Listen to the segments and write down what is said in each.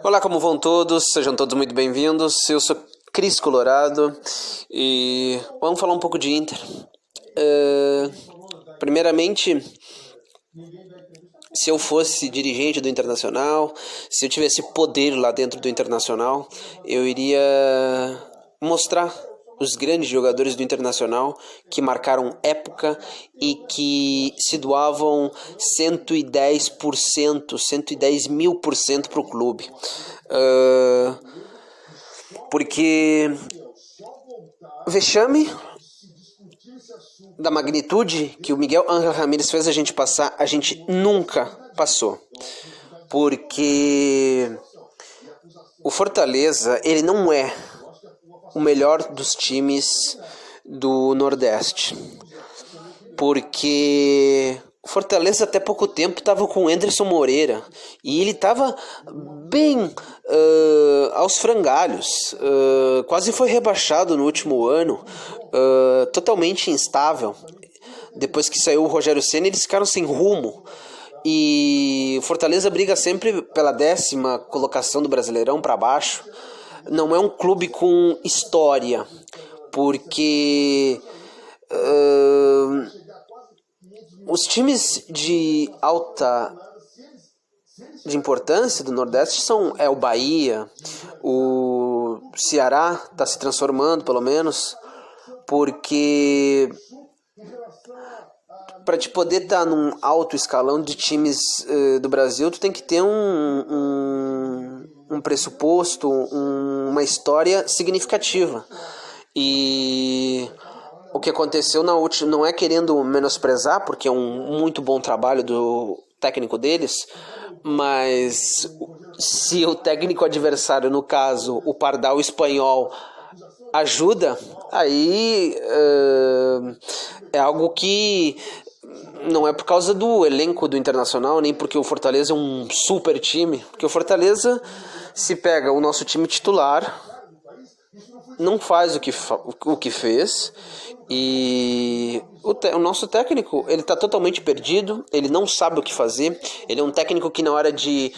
Olá, como vão todos? Sejam todos muito bem-vindos. Eu sou Cris Colorado e vamos falar um pouco de Inter. Primeiramente, se eu fosse dirigente do Internacional, se eu tivesse poder lá dentro do Internacional, eu iria mostrar os grandes jogadores do Internacional que marcaram época e que se doavam 110%, 110.000% para o clube. Porque vexame da magnitude que o Miguel Ángel Ramírez fez a gente passar, a gente nunca passou. Porque o Fortaleza, ele não é o melhor dos times do Nordeste. Porque o Fortaleza até pouco tempo estava com o Anderson Moreira e ele estava bem aos frangalhos, quase foi rebaixado no último ano, totalmente instável. Depois que saiu o Rogério Ceni, eles ficaram sem rumo. E o Fortaleza briga sempre pela 10ª colocação do Brasileirão para baixo. Não é um clube com história, porque os times de importância do Nordeste são o Bahia, o Ceará está se transformando, pelo menos, porque para te poder estar num alto escalão de times do Brasil, tu tem que ter um pressuposto, uma história significativa. E o que aconteceu na última, não é querendo menosprezar, porque é um muito bom trabalho do técnico deles, mas se o técnico adversário, no caso o Pardal espanhol, ajuda, aí é algo que não é por causa do elenco do Internacional, nem porque o Fortaleza é um super time, porque o Fortaleza, se pega o nosso time titular, não faz o que fez, e o nosso técnico, ele está totalmente perdido, ele não sabe o que fazer, ele é um técnico que na hora de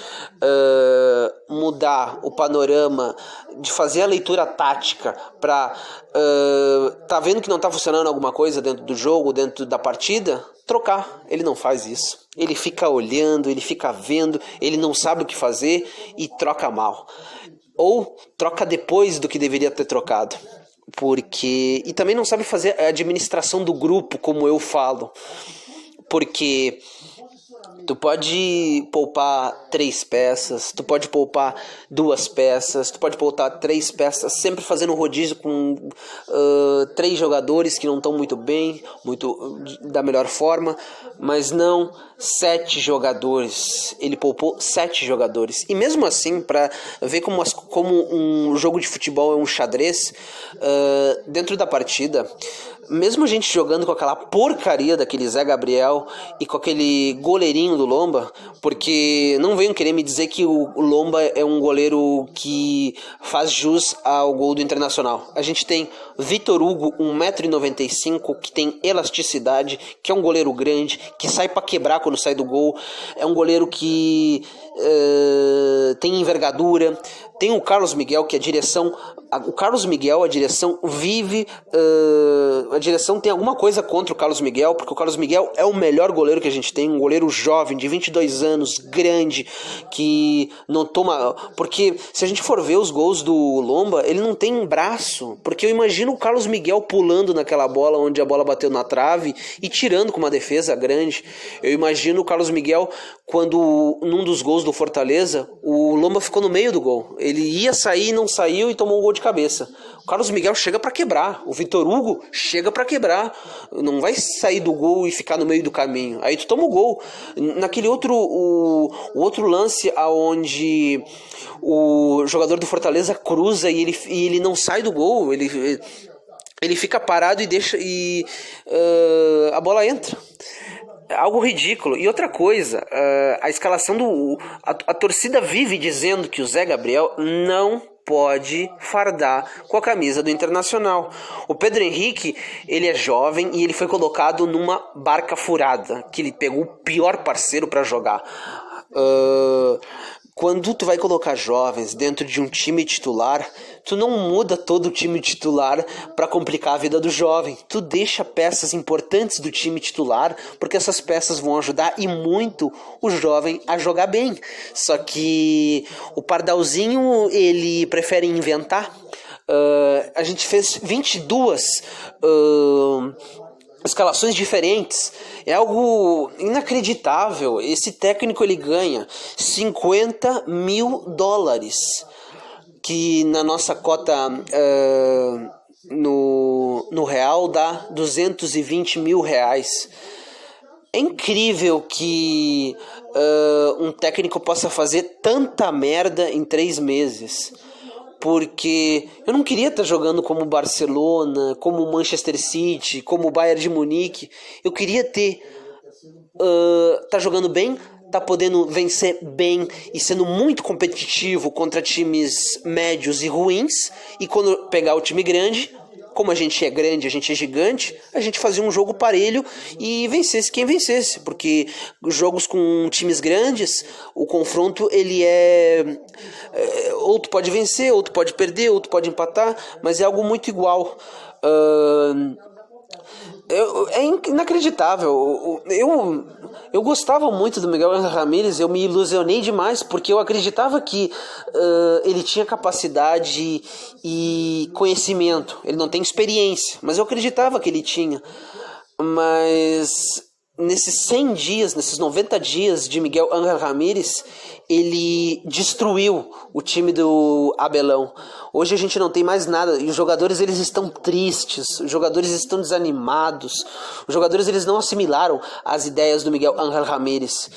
mudar o panorama, de fazer a leitura tática para tá vendo que não está funcionando alguma coisa dentro do jogo, dentro da partida, trocar. Ele não faz isso. Ele fica olhando, ele fica vendo, ele não sabe o que fazer e troca mal. Ou troca depois do que deveria ter trocado. E também não sabe fazer a administração do grupo, como eu falo. Porque tu pode poupar 3 peças, tu pode poupar 2 peças, tu pode poupar 3 peças, sempre fazendo um rodízio com 3 jogadores que não estão muito bem, da melhor forma, mas não 7 jogadores. Ele poupou 7 jogadores. E mesmo assim, para ver como um jogo de futebol é um xadrez, dentro da partida, mesmo a gente jogando com aquela porcaria daquele Zé Gabriel e com aquele goleirinho do Lomba, porque não venham querer me dizer que o Lomba é um goleiro que faz jus ao gol do Internacional. A gente tem Vitor Hugo, 1,95 m, que tem elasticidade, que é um goleiro grande, que sai para quebrar quando sai do gol, é um goleiro que tem envergadura. Tem o Carlos Miguel, que a direção vive, a direção tem alguma coisa contra o Carlos Miguel, porque o Carlos Miguel é o melhor goleiro que a gente tem, um goleiro jovem, de 22 anos, grande, que não toma... Porque se a gente for ver os gols do Lomba, ele não tem braço, porque eu imagino o Carlos Miguel pulando naquela bola onde a bola bateu na trave e tirando com uma defesa grande. Eu imagino o Carlos Miguel quando, num dos gols do Fortaleza, o Lomba ficou no meio do gol. Ele ia sair, não saiu e tomou um gol de cabeça. O Carlos Miguel chega para quebrar. O Vitor Hugo chega para quebrar. Não vai sair do gol e ficar no meio do caminho. Aí tu toma o gol. Naquele o outro lance onde o jogador do Fortaleza cruza e ele não sai do gol. Ele fica parado e deixa a bola entra. Algo ridículo. E outra coisa, a escalação a torcida vive dizendo que o Zé Gabriel não pode fardar com a camisa do Internacional. O Pedro Henrique, ele é jovem e ele foi colocado numa barca furada, que ele pegou o pior parceiro para jogar. quando tu vai colocar jovens dentro de um time titular, tu não muda todo o time titular para complicar a vida do jovem. Tu deixa peças importantes do time titular, porque essas peças vão ajudar e muito o jovem a jogar bem. Só que o Pardalzinho, ele prefere inventar. A gente fez 22 escalações diferentes. É algo inacreditável. Esse técnico, ele ganha $50 mil, que na nossa cota no real dá R$220 mil. É incrível que um técnico possa fazer tanta merda em 3 meses. Porque eu não queria estar jogando como Barcelona, como Manchester City, como Bayern de Munique. Eu queria tá jogando bem, tá podendo vencer bem e sendo muito competitivo contra times médios e ruins. E quando pegar o time grande, como a gente é grande, a gente é gigante, a gente fazia um jogo parelho e vencesse quem vencesse. Porque jogos com times grandes, o confronto ele outro pode vencer, outro pode perder, outro pode empatar, mas é algo muito igual. É inacreditável. Eu gostava muito do Miguel Ángel Ramírez, eu me ilusionei demais, porque eu acreditava que ele tinha capacidade e conhecimento. Ele não tem experiência, mas eu acreditava que ele tinha. Mas nesses 100 dias, nesses 90 dias de Miguel Ángel Ramírez, ele destruiu o time do Abelão. Hoje a gente não tem mais nada, e os jogadores eles estão tristes, os jogadores estão desanimados, os jogadores eles não assimilaram as ideias do Miguel Ángel Ramírez.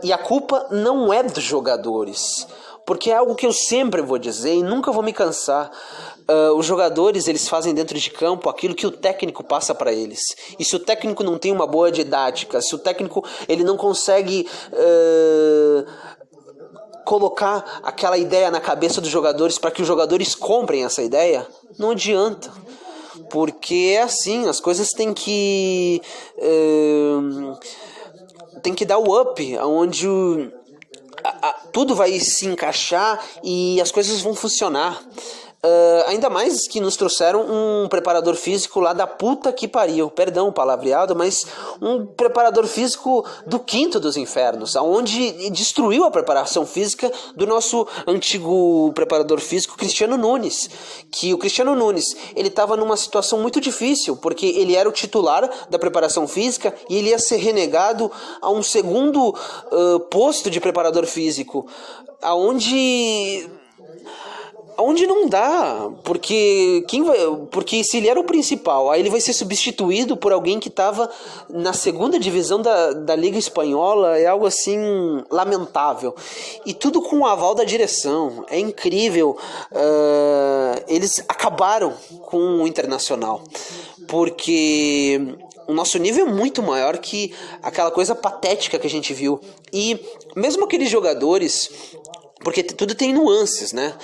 E a culpa não é dos jogadores, porque é algo que eu sempre vou dizer e nunca vou me cansar. Os jogadores eles fazem dentro de campo aquilo que o técnico passa para eles. E se o técnico não tem uma boa didática, se o técnico ele não consegue colocar aquela ideia na cabeça dos jogadores para que os jogadores comprem essa ideia, não adianta. Porque é assim, as coisas têm que dar o up, onde tudo vai se encaixar e as coisas vão funcionar. Ainda mais que nos trouxeram um preparador físico lá da puta que pariu, perdão o palavreado, mas um preparador físico do quinto dos infernos, onde destruiu a preparação física do nosso antigo preparador físico Cristiano Nunes. Que o Cristiano Nunes, ele estava numa situação muito difícil, porque ele era o titular da preparação física e ele ia ser renegado a um segundo posto de preparador físico, onde não dá, porque se ele era o principal, aí ele vai ser substituído por alguém que estava na segunda divisão da Liga Espanhola. É algo assim lamentável, e tudo com o aval da direção. É incrível. Eles acabaram com o Internacional, porque o nosso nível é muito maior que aquela coisa patética que a gente viu. E mesmo aqueles jogadores, porque tudo tem nuances, né?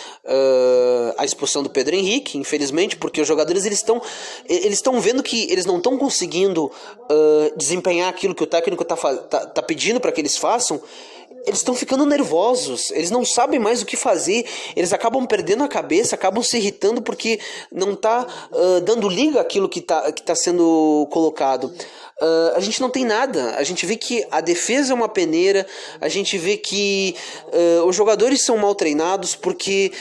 A expulsão do Pedro Henrique, infelizmente, porque os jogadores eles estão vendo que eles não estão conseguindo desempenhar aquilo que o técnico tá pedindo para que eles façam. Eles estão ficando nervosos, eles não sabem mais o que fazer, eles acabam perdendo a cabeça, acabam se irritando porque não tá dando liga àquilo que tá sendo colocado. A gente não tem nada, a gente vê que a defesa é uma peneira, a gente vê que os jogadores são mal treinados porque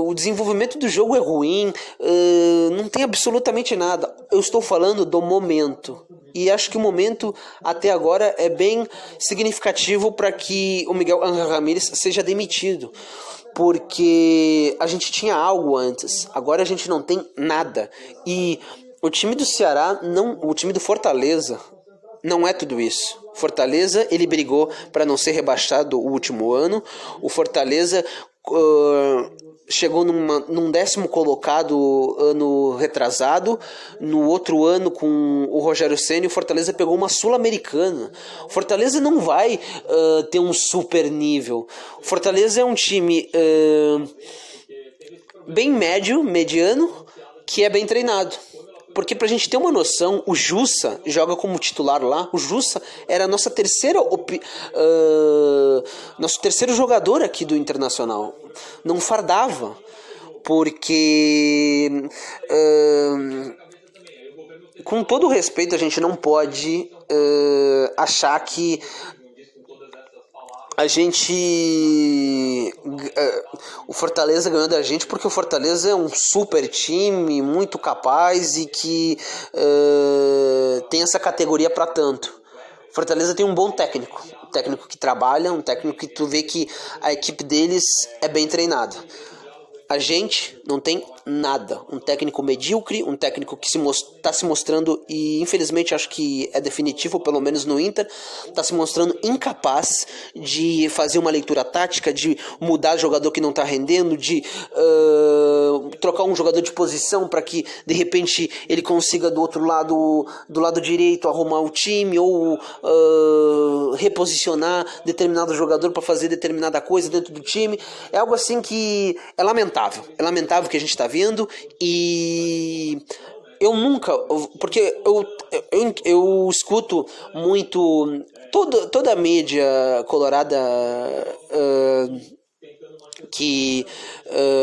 o desenvolvimento do jogo é ruim, não tem absolutamente nada. Eu estou falando do momento, e acho que o momento até agora é bem significativo para que o Miguel Ángel Ramírez seja demitido, porque a gente tinha algo antes, agora a gente não tem nada. E o time do Ceará, o time do Fortaleza, não é tudo isso. Fortaleza, ele brigou para não ser rebaixado o último ano. O Fortaleza chegou num 10º colocado ano retrasado. No outro ano, com o Rogério Ceni, o Fortaleza pegou uma Sul-Americana. O Fortaleza não vai ter um super nível. O Fortaleza é um time bem mediano, que é bem treinado. Porque pra gente ter uma noção, o Jussa joga como titular lá. O Jussa era a nossa nosso terceiro jogador aqui do Internacional. Não fardava. Porque com todo o respeito, a gente não pode achar que a gente o Fortaleza ganhou da gente porque o Fortaleza é um super time, muito capaz e que tem essa categoria para tanto. O Fortaleza tem um bom técnico, um técnico que trabalha, um técnico que tu vê que a equipe deles é bem treinada. A gente não tem nada. Um técnico medíocre, um técnico que está se mostrando, e infelizmente acho que é definitivo, pelo menos no Inter, está se mostrando incapaz de fazer uma leitura tática, de mudar jogador que não está rendendo, de trocar um jogador de posição para que de repente ele consiga do outro lado, do lado direito, arrumar o time ou reposicionar determinado jogador para fazer determinada coisa dentro do time. É algo assim que é lamentável. É lamentável que a gente está vendo, e eu nunca, porque eu escuto muito toda a mídia colorada que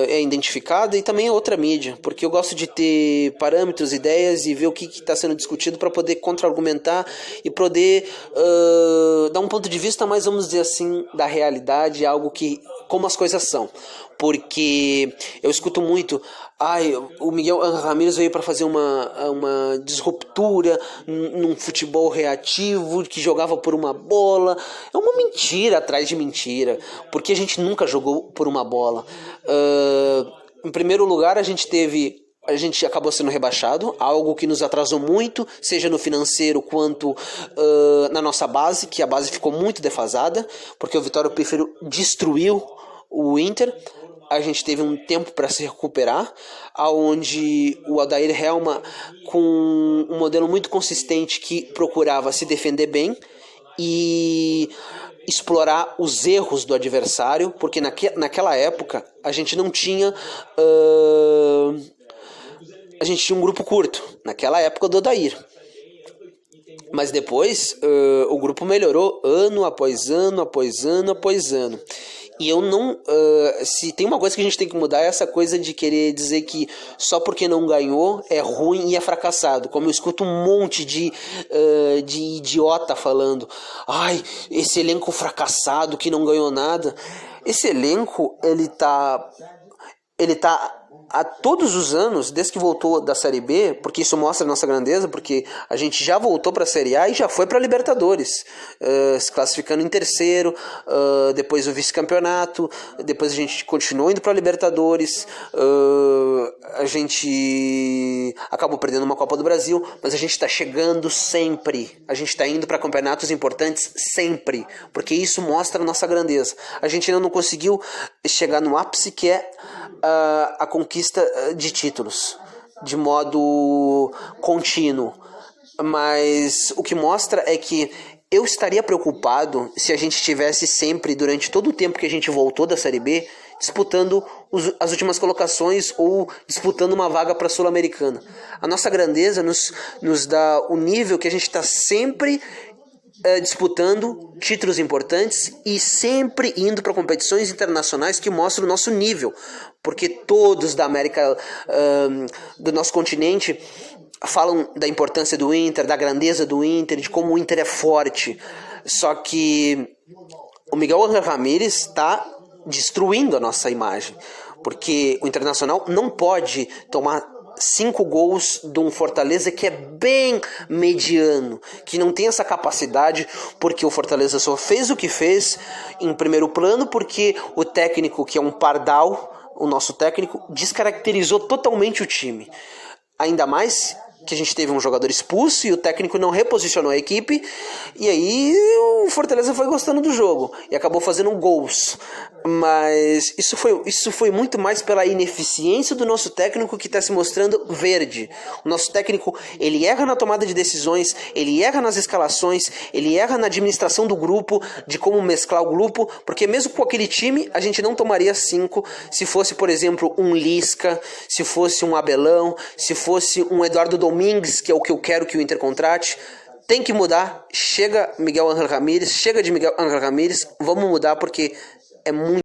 é identificada, e também a outra mídia, porque eu gosto de ter parâmetros, ideias e ver o que está sendo discutido para poder contra-argumentar e poder dar um ponto de vista mais, vamos dizer assim, da realidade, algo que, como as coisas são. Porque eu escuto muito, o Miguel Ramírez veio para fazer uma disruptura num futebol reativo, que jogava por uma bola. É uma mentira atrás de mentira, porque a gente nunca jogou por uma bola. Em primeiro lugar, a gente acabou sendo rebaixado, algo que nos atrasou muito, seja no financeiro quanto na nossa base, que a base ficou muito defasada, porque o Vitório Pífero destruiu o Inter. A gente teve um tempo para se recuperar, aonde o Adair Helma, com um modelo muito consistente que procurava se defender bem e explorar os erros do adversário, porque naquela época a gente não tinha a gente tinha um grupo curto, naquela época do Adair. Mas depois o grupo melhorou ano após ano, após ano, após ano. E eu não... se tem uma coisa que a gente tem que mudar, é essa coisa de querer dizer que só porque não ganhou é ruim e é fracassado. Como eu escuto um monte de idiota falando, esse elenco fracassado que não ganhou nada. Esse elenco, ele tá há todos os anos, desde que voltou da Série B, porque isso mostra a nossa grandeza, porque a gente já voltou para a Série A e já foi para a Libertadores, se classificando em terceiro, depois o vice-campeonato, depois a gente continuou indo para a Libertadores, a gente acabou perdendo uma Copa do Brasil, mas a gente está chegando sempre, a gente está indo para campeonatos importantes sempre, porque isso mostra a nossa grandeza. A gente ainda não conseguiu chegar no ápice, que é a conquista de títulos de modo contínuo, mas o que mostra é que eu estaria preocupado se a gente estivesse sempre, durante todo o tempo que a gente voltou da Série B, disputando as últimas colocações ou disputando uma vaga para a Sul-Americana. A nossa grandeza nos dá o nível que a gente está sempre disputando títulos importantes e sempre indo para competições internacionais que mostram o nosso nível, porque todos da América, do nosso continente, falam da importância do Inter, da grandeza do Inter, de como o Inter é forte. Só que o Miguel Ramírez está destruindo a nossa imagem, porque o Internacional não pode tomar 5 gols de um Fortaleza que é bem mediano, que não tem essa capacidade, porque o Fortaleza só fez o que fez em primeiro plano porque o técnico, que é um pardal, o nosso técnico, descaracterizou totalmente o time. Ainda mais que a gente teve um jogador expulso e o técnico não reposicionou a equipe, e aí o Fortaleza foi gostando do jogo e acabou fazendo gols. Mas isso foi muito mais pela ineficiência do nosso técnico, que está se mostrando verde. O nosso técnico, ele erra na tomada de decisões, ele erra nas escalações, ele erra na administração do grupo, de como mesclar o grupo, porque mesmo com aquele time a gente não tomaria 5 se fosse, por exemplo, um Lisca, se fosse um Abelão, se fosse um Eduardo Mings, que é o que eu quero que o Inter contrate. Tem que mudar. Chega Miguel Ángel Ramírez, chega de Miguel Ángel Ramírez. Vamos mudar porque é muito